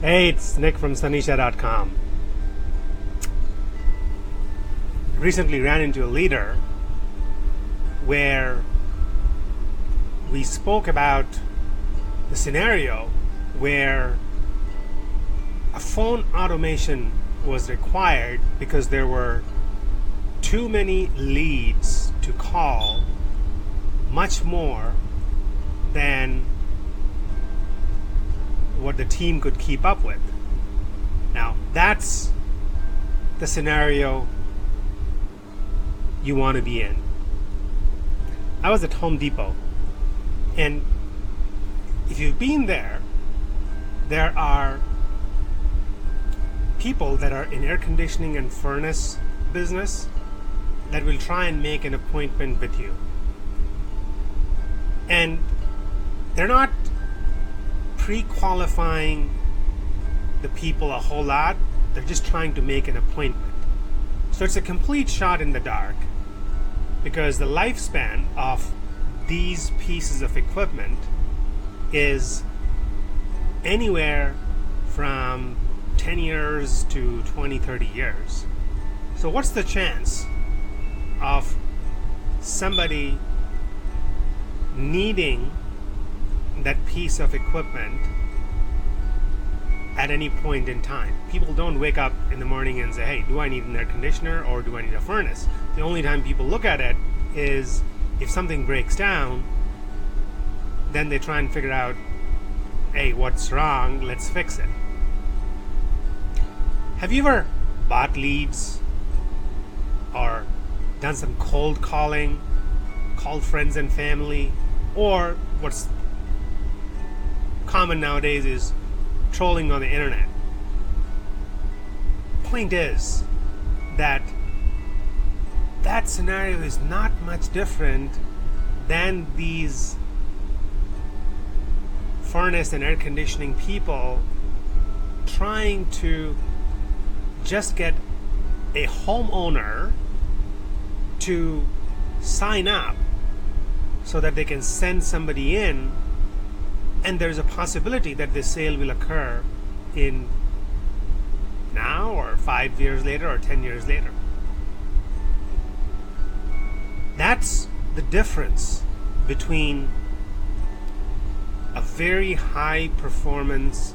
Hey, it's Nick from Sanisha.com. Recently ran into a leader where we spoke about the scenario where a phone automation was required because there were too many leads to call, much more than what the team could keep up with. Now, that's the scenario you want to be in. I was at Home Depot, and if you've been there, there are people that are in air conditioning and furnace business that will try and make an appointment with you. And they're not pre-qualifying the people a whole lot. They're just trying to make an appointment. So it's a complete shot in the dark, because the lifespan of these pieces of equipment is anywhere from 10 years to 20, 30 years. So what's the chance of somebody needing that piece of equipment at any point in time? People don't wake up in the morning and say, hey, do I need an air conditioner or do I need a furnace? The only time people look at it is if something breaks down, then they try and figure out, hey, what's wrong? Let's fix it. Have you ever bought leads or done some cold calling, called friends and family, or what's common nowadays is trolling on the internet? Point is that that scenario is not much different than these furnace and air conditioning people trying to just get a homeowner to sign up so that they can send somebody in, and there's a possibility that the sale will occur in now or 5 years later or 10 years later. That's the difference between a very high performance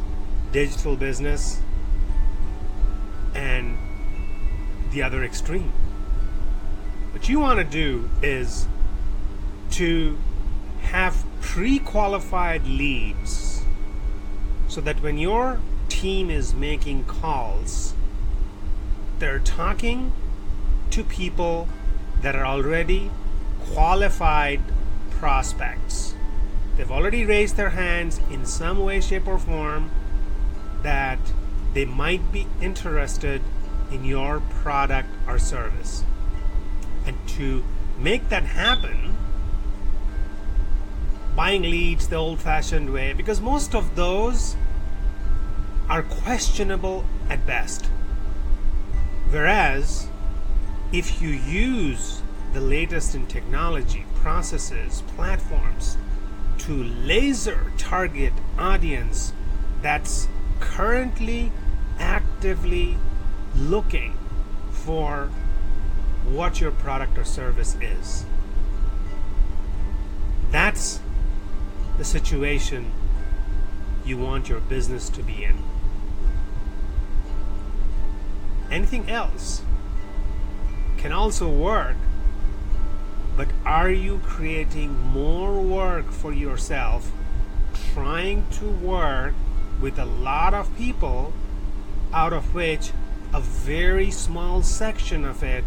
digital business and the other extreme. What you want to do is to have pre-qualified leads so that when your team is making calls, they're talking to people that are already qualified prospects. They've already raised their hands in some way, shape, or form that they might be interested in your product or service. And to make that happen, buying leads the old-fashioned way, because most of those are questionable at best. Whereas if you use the latest in technology, processes, platforms to laser target audience that's currently actively looking for what your product or service is, that's the situation you want your business to be in. Anything else can also work, but are you creating more work for yourself trying to work with a lot of people, out of which a very small section of it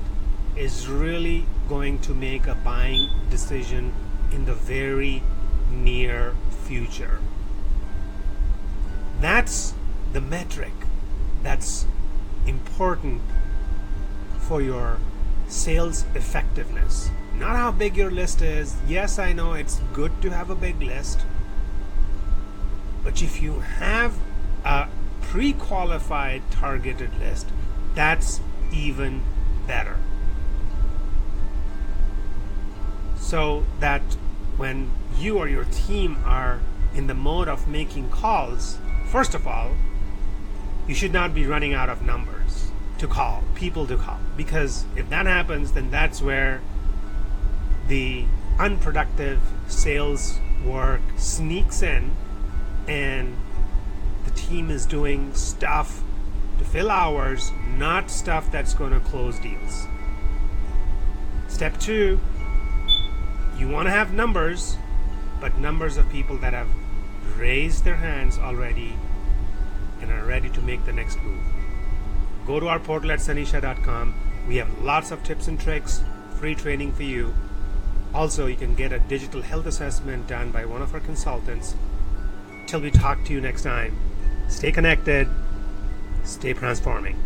is really going to make a buying decision in the very near future? That's the metric that's important for your sales effectiveness. Not how big your list is. Yes, I know it's good to have a big list, but if you have a pre-qualified targeted list, that's even better. So that when you or your team are in the mode of making calls, first of all, you should not be running out of numbers to call, people to call. Because if that happens, then that's where the unproductive sales work sneaks in, and the team is doing stuff to fill hours, not stuff that's going to close deals. Step 2, you want to have numbers, but numbers of people that have raised their hands already and are ready to make the next move. Go to our portal at sanisha.com. We have lots of tips and tricks, free training for you. Also, you can get a digital health assessment done by one of our consultants. Till we talk to you next time, stay connected, stay transforming.